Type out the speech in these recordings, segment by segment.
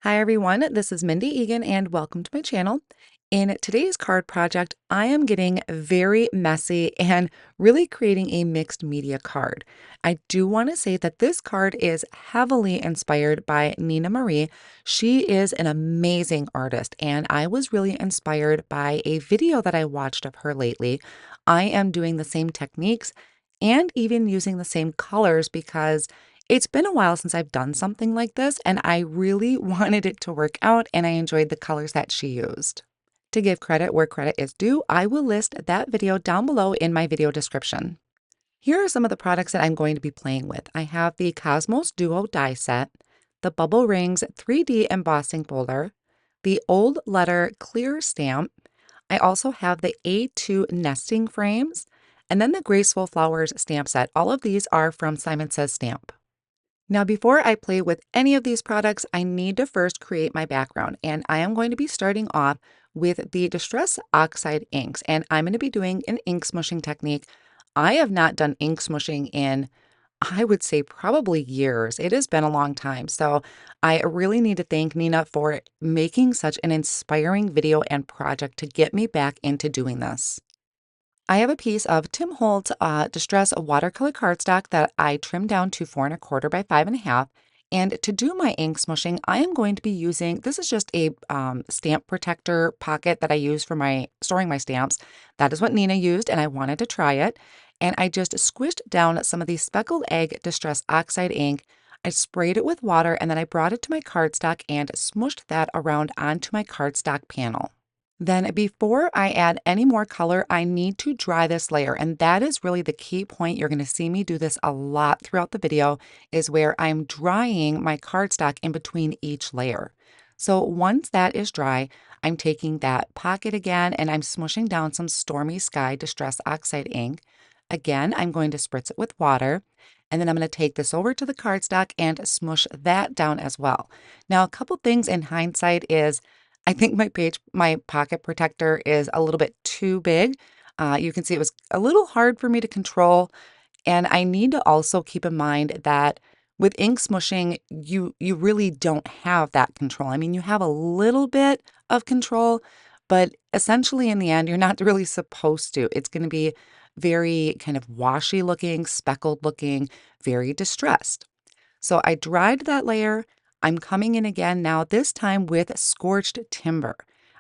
Hi everyone, this is Mindy Eggen and welcome to my channel. In today's card project, I am getting very messy and really creating a mixed media card. I do want to say that this card is heavily inspired by Nina Marie. She is an amazing artist and I was really inspired by a video that I watched of her lately. I am doing the same techniques and even using the same colors because it's been a while since I've done something like this, and I really wanted it to work out, and I enjoyed the colors that she used. To give credit where credit is due, I will list that video down below in my video description. Here are some of the products that I'm going to be playing with. I have the Cosmos Duo die set, the Bubble Rings 3D embossing folder, the Old Letter clear stamp. I also have the A2 nesting frames, and then the Graceful Flowers stamp set. All of these are from Simon Says Stamp. Now, before I play with any of these products, I need to first create my background, and I am going to be starting off with the Distress Oxide inks, and I'm going to be doing an ink smushing technique. I have not done ink smushing in, I would say, probably years. It has been a long time, so I really need to thank Nina for making such an inspiring video and project to get me back into doing this. I have a piece of Tim Holtz Distress Watercolor cardstock that I trimmed down to 4¼ by 5½. And to do my ink smushing, I am going to be using, this is just a stamp protector pocket that I use for my storing my stamps. That is what Nina used, and I wanted to try it. And I just squished down some of the Speckled Egg Distress Oxide ink. I sprayed it with water, and then I brought it to my cardstock and smushed that around onto my cardstock panel. Then before I add any more color, I need to dry this layer. And that is really the key point. You're going to see me do this a lot throughout the video, is where I'm drying my cardstock in between each layer. So once that is dry, I'm taking that pocket again and I'm smushing down some Stormy Sky Distress Oxide ink. Again, I'm going to spritz it with water. And then I'm going to take this over to the cardstock and smush that down as well. Now, a couple things in hindsight is I think my pocket protector is a little bit too big. You can see it was a little hard for me to control. And I need to also keep in mind that with ink smushing, you really don't have that control. I mean, you have a little bit of control, but essentially in the end, you're not really supposed to. It's going to be very kind of washy looking, speckled looking, very distressed. So I dried that layer. I'm coming in again now, this time with Scorched Timber.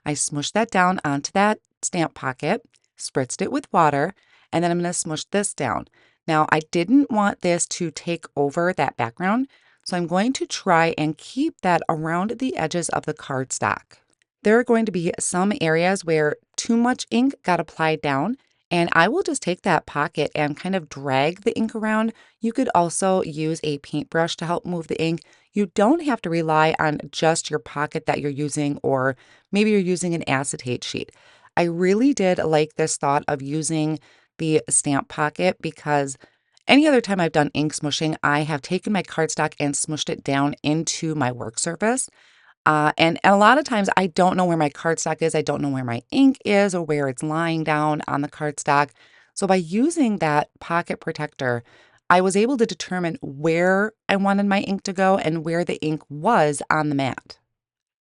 I smushed that down onto that stamp pocket, spritzed it with water, and then I'm going to smush this down. Now, I didn't want this to take over that background, so I'm going to try and keep that around the edges of the cardstock. There are going to be some areas where too much ink got applied down, and I will just take that pocket and kind of drag the ink around. You could also use a paintbrush to help move the ink. You don't have to rely on just your pocket that you're using, or maybe you're using an acetate sheet. I really did like this thought of using the stamp pocket because any other time I've done ink smushing, I have taken my cardstock and smushed it down into my work surface. And a lot of times I don't know where my cardstock is. I don't know where my ink is or where it's lying down on the cardstock. So by using that pocket protector, I was able to determine where I wanted my ink to go and where the ink was on the mat.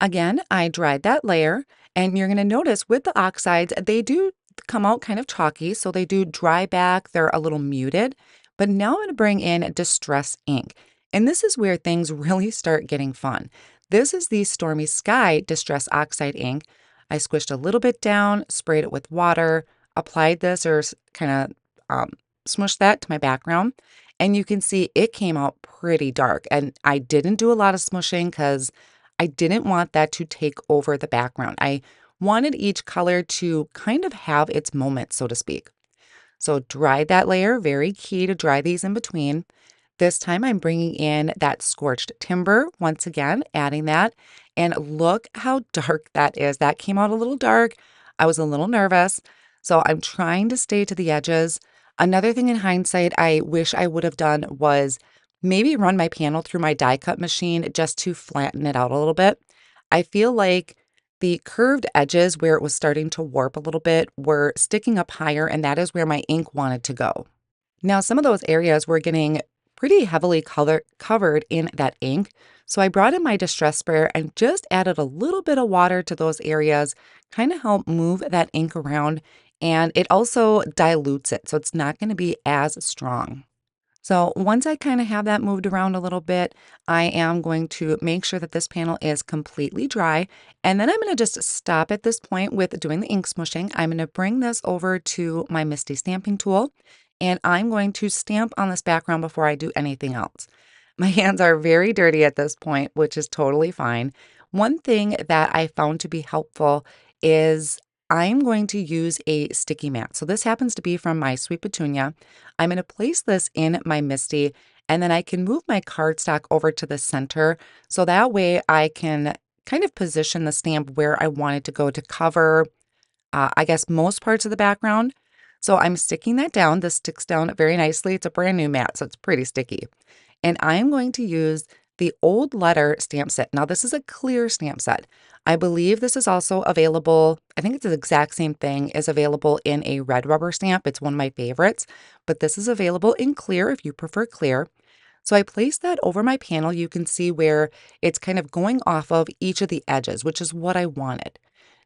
Again, I dried that layer, and you're going to notice with the oxides, they do come out kind of chalky, so they do dry back. They're a little muted. But now I'm going to bring in Distress ink, and this is where things really start getting fun. This is the Stormy Sky Distress Oxide ink. I squished a little bit down, sprayed it with water, applied this or kind of smushed that to my background. And you can see it came out pretty dark. And I didn't do a lot of smushing because I didn't want that to take over the background. I wanted each color to kind of have its moment, so to speak. So dry that layer, very key to dry these in between. This time I'm bringing in that Scorched Timber once again, adding that. And look how dark that is. That came out a little dark. I was a little nervous. So I'm trying to stay to the edges. Another thing in hindsight I wish I would have done was maybe run my panel through my die cut machine just to flatten it out a little bit. I feel like the curved edges where it was starting to warp a little bit were sticking up higher, and that is where my ink wanted to go. Now, some of those areas were getting pretty heavily covered in that ink. So I brought in my distress sprayer and just added a little bit of water to those areas, kind of help move that ink around. And it also dilutes it, so it's not going to be as strong. So once I kind of have that moved around a little bit, I am going to make sure that this panel is completely dry. And then I'm going to just stop at this point with doing the ink smushing. I'm going to bring this over to my Misty stamping tool, and I'm going to stamp on this background before I do anything else. My hands are very dirty at this point, which is totally fine. One thing that I found to be helpful is I'm going to use a sticky mat. So this happens to be from my Sweet Petunia. I'm going to place this in my Misty, and then I can move my cardstock over to the center. So that way I can kind of position the stamp where I want it to go to cover, I guess, most parts of the background. So I'm sticking that down. This sticks down very nicely. It's a brand new mat, so it's pretty sticky. And I'm going to use the Old Letter stamp set. Now, this is a clear stamp set. I believe this is also available, I think it's the exact same thing, is available in a red rubber stamp. It's one of my favorites, but this is available in clear if you prefer clear. So I placed that over my panel. You can see where it's kind of going off of each of the edges, which is what I wanted.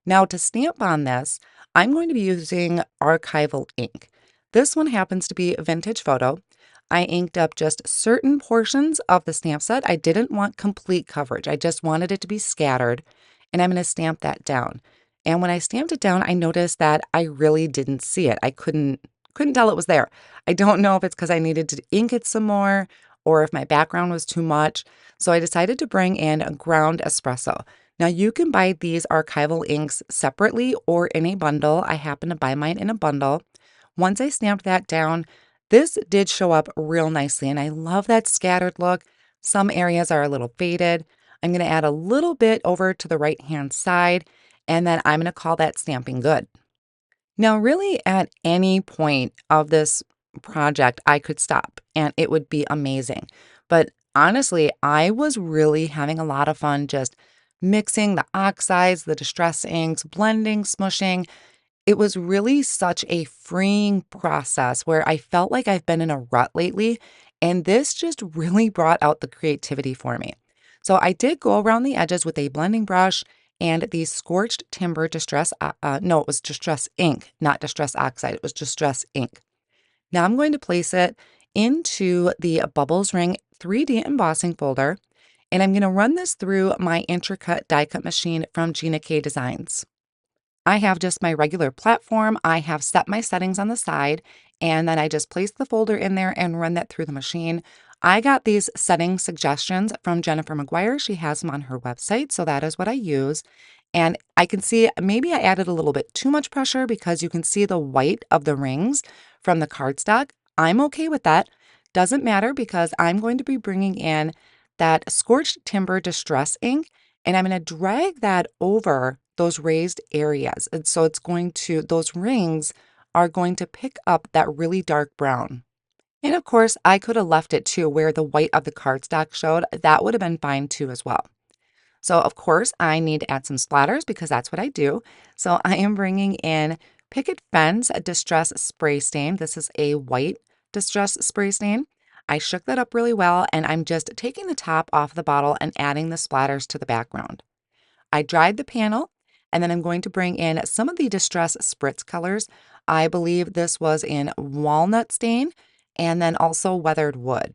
Now to stamp on this, I'm going to be using Archival ink. This one happens to be Vintage Photo. I inked up just certain portions of the stamp set. I didn't want complete coverage. I just wanted it to be scattered, and I'm going to stamp that down. And when I stamped it down, I noticed that I really didn't see it. I couldn't tell it was there. I don't know if it's because I needed to ink it some more or if my background was too much. So I decided to bring in a ground espresso. Now you can buy these archival inks separately or in a bundle. I happen to buy mine in a bundle. Once I stamped that down, this did show up real nicely, and I love that scattered look. Some areas are a little faded. I'm going to add a little bit over to the right-hand side, and then I'm going to call that stamping good. Now, really at any point of this project, I could stop and it would be amazing. But honestly, I was really having a lot of fun just mixing the oxides, the distress inks, blending, smushing. It was really such a freeing process where I felt like I've been in a rut lately, and this just really brought out the creativity for me. So I did go around the edges with a blending brush and the Scorched Timber Distress, no, it was Distress Ink, not Distress Oxide, it was Distress Ink. Now I'm going to place it into the Bubbles Ring 3D embossing folder, and I'm going to run this through my intricate die cut machine from Gina K Designs. I have just my regular platform. I have set my settings on the side, and then I just place the folder in there and run that through the machine. I got these setting suggestions from Jennifer McGuire. She has them on her website, so that is what I use. And I can see maybe I added a little bit too much pressure because you can see the white of the rings from the cardstock. I'm okay with that. Doesn't matter because I'm going to be bringing in that Scorched Timber Distress Ink, and I'm going to drag that over those raised areas. And so those rings are going to pick up that really dark brown. And of course, I could have left it too where the white of the cardstock showed. That would have been fine too as well. So of course, I need to add some splatters because that's what I do. So I am bringing in Picket Fence Distress Spray Stain. This is a white distress spray stain. I shook that up really well, and I'm just taking the top off the bottle and adding the splatters to the background. I dried the panel, and then I'm going to bring in some of the Distress Spritz colors. I believe this was in Walnut Stain and then also Weathered Wood.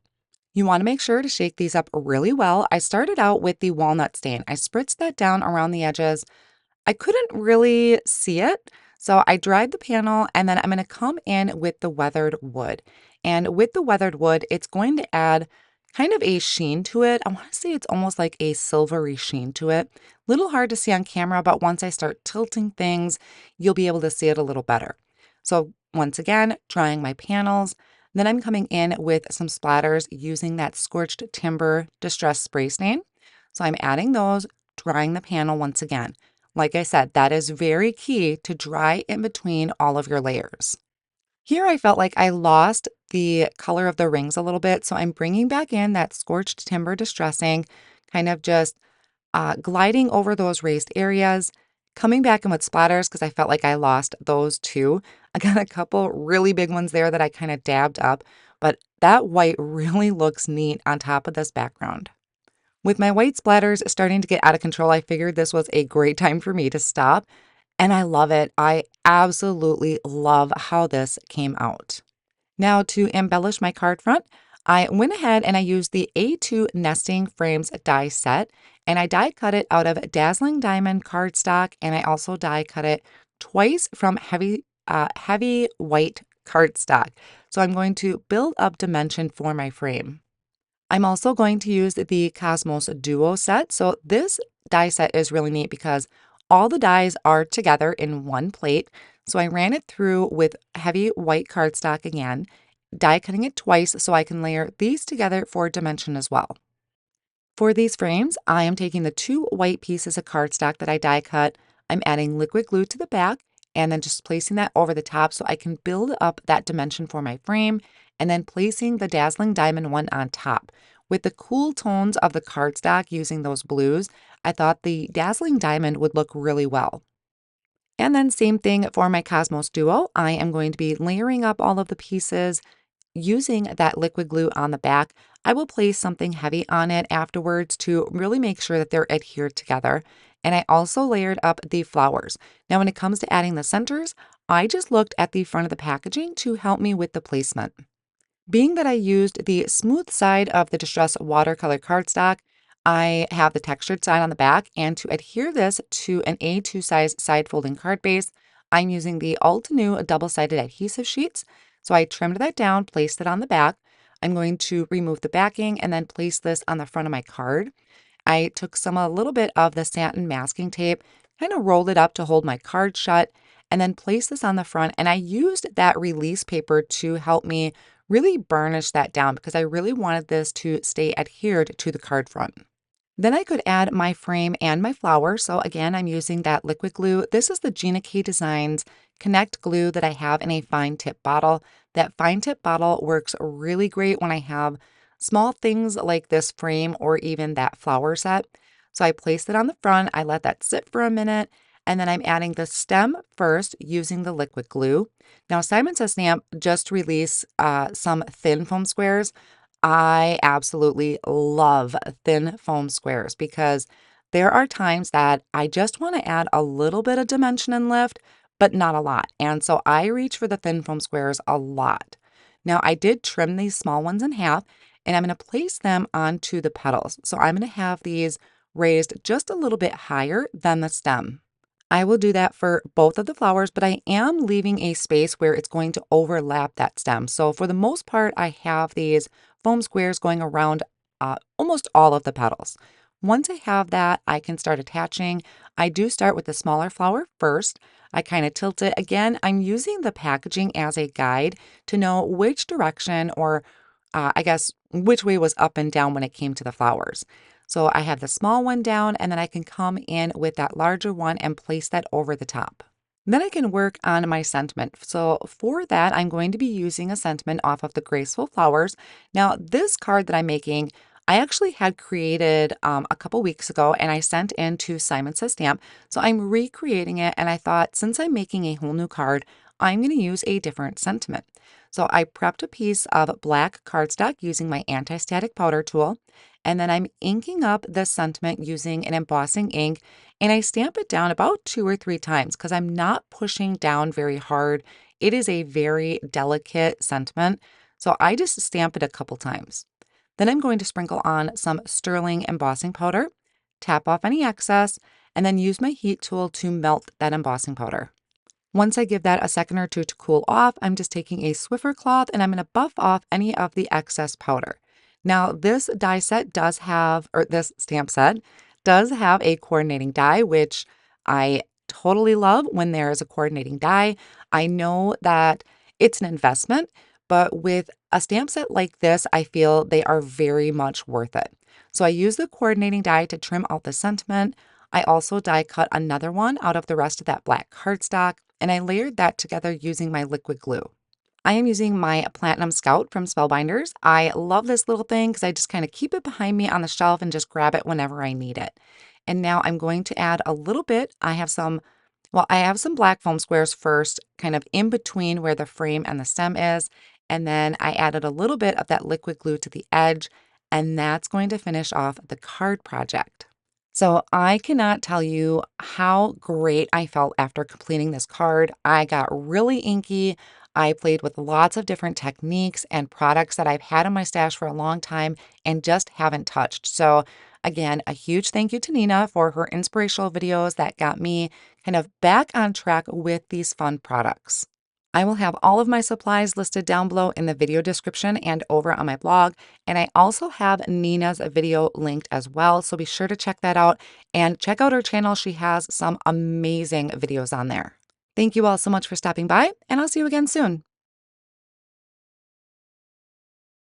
You want to make sure to shake these up really well. I started out with the Walnut Stain. I spritzed that down around the edges. I couldn't really see it, so I dried the panel, and then I'm going to come in with the Weathered Wood. And with the Weathered Wood, it's going to add kind of a sheen to it. I want to say it's almost like a silvery sheen to it. Little hard to see on camera, but once I start tilting things, you'll be able to see it a little better. So once again, drying my panels. Then I'm coming in with some splatters using that Scorched Timber Distress Spray Stain. So I'm adding those, drying the panel once again. Like I said, that is very key to dry in between all of your layers. Here I felt like I lost the color of the rings a little bit, so I'm bringing back in that Scorched Timber Distressing, kind of just gliding over those raised areas, coming back in with splatters because I felt like I lost those too. I got a couple really big ones there that I kind of dabbed up, but that white really looks neat on top of this background. With my white splatters starting to get out of control, I figured this was a great time for me to stop, and I love it. I absolutely love how this came out. Now to embellish my card front, I went ahead and I used the A2 Nesting Frames die set, and I die cut it out of Dazzling Diamond cardstock, and I also die cut it twice from heavy white cardstock. So I'm going to build up dimension for my frame. I'm also going to use the Cosmos Duo set. So this die set is really neat because all the dies are together in one plate. So I ran it through with heavy white cardstock again, die cutting it twice so I can layer these together for dimension as well. For these frames, I am taking the 2 white pieces of cardstock that I die cut. I'm adding liquid glue to the back and then just placing that over the top so I can build up that dimension for my frame, and then placing the Dazzling Diamond one on top. With the cool tones of the cardstock using those blues, I thought the Dazzling Diamond would look really well. And then same thing for my Cosmos Duo. I am going to be layering up all of the pieces using that liquid glue on the back. I will place something heavy on it afterwards to really make sure that they're adhered together. And I also layered up the flowers. Now, when it comes to adding the centers, I just looked at the front of the packaging to help me with the placement. Being that I used the smooth side of the Distress Watercolor cardstock, I have the textured side on the back, and to adhere this to an A2 size side folding card base, I'm using the Altenew double-sided adhesive sheets. So I trimmed that down, placed it on the back. I'm going to remove the backing and then place this on the front of my card. I took a little bit of the satin masking tape, kind of rolled it up to hold my card shut, and then placed this on the front. And I used that release paper to help me really burnish that down because I really wanted this to stay adhered to the card front. Then I could add my frame and my flower. So again, I'm using that liquid glue. This is the Gina K Designs Connect glue that I have in a fine tip bottle. That fine tip bottle works really great when I have small things like this frame or even that flower set. So I placed it on the front. I let that sit for a minute. And then I'm adding the stem first using the liquid glue. Now, Simon Says Stamp just released some thin foam squares. I absolutely love thin foam squares because there are times that I just want to add a little bit of dimension and lift, but not a lot. And so I reach for the thin foam squares a lot. Now, I did trim these small ones in half, and I'm going to place them onto the petals. So I'm going to have these raised just a little bit higher than the stem. I will do that for both of the flowers, but I am leaving a space where it's going to overlap that stem. So for the most part, I have these foam squares going around almost all of the petals. Once I have that, I can start attaching. I do start with the smaller flower first. I kind of tilt it. Again, I'm using the packaging as a guide to know which direction or I guess which way was up and down when it came to the flowers. So I have the small one down, and then I can come in with that larger one and place that over the top. Then I can work on my sentiment. So for that, I'm going to be using a sentiment off of the Graceful Flowers. Now, this card that I'm making, I actually had created a couple weeks ago, and I sent in to Simon Says Stamp. So I'm recreating it, and I thought since I'm making a whole new card, I'm going to use a different sentiment. So I prepped a piece of black cardstock using my anti-static powder tool, and then I'm inking up the sentiment using an embossing ink, and I stamp it down about 2 or 3 times because I'm not pushing down very hard. It is a very delicate sentiment, so I just stamp it a couple times. Then I'm going to sprinkle on some sterling embossing powder, tap off any excess, and then use my heat tool to melt that embossing powder. Once I give that a second or two to cool off, I'm just taking a Swiffer cloth and I'm going to buff off any of the excess powder. Now, this die set does have, or this stamp set does have a coordinating die, which I totally love when there is a coordinating die. I know that it's an investment, but with a stamp set like this, I feel they are very much worth it. So I use the coordinating die to trim out the sentiment. I also die cut another one out of the rest of that black cardstock, and I layered that together using my liquid glue. I am using my Platinum Scout from Spellbinders. I love this little thing because I just kind of keep it behind me on the shelf and just grab it whenever I need it. And now I'm going to add a little bit. I have some black foam squares first, kind of in between where the frame and the stem is. and then I added a little bit of that liquid glue to the edge, and that's going to finish off the card project. So I cannot tell you how great I felt after completing this card. I got really inky. I played with lots of different techniques and products that I've had in my stash for a long time and just haven't touched. So again, a huge thank you to Nina for her inspirational videos that got me kind of back on track with these fun products. I will have all of my supplies listed down below in the video description and over on my blog. And I also have Nina's video linked as well. So be sure to check that out and check out her channel. She has some amazing videos on there. Thank you all so much for stopping by, and I'll see you again soon.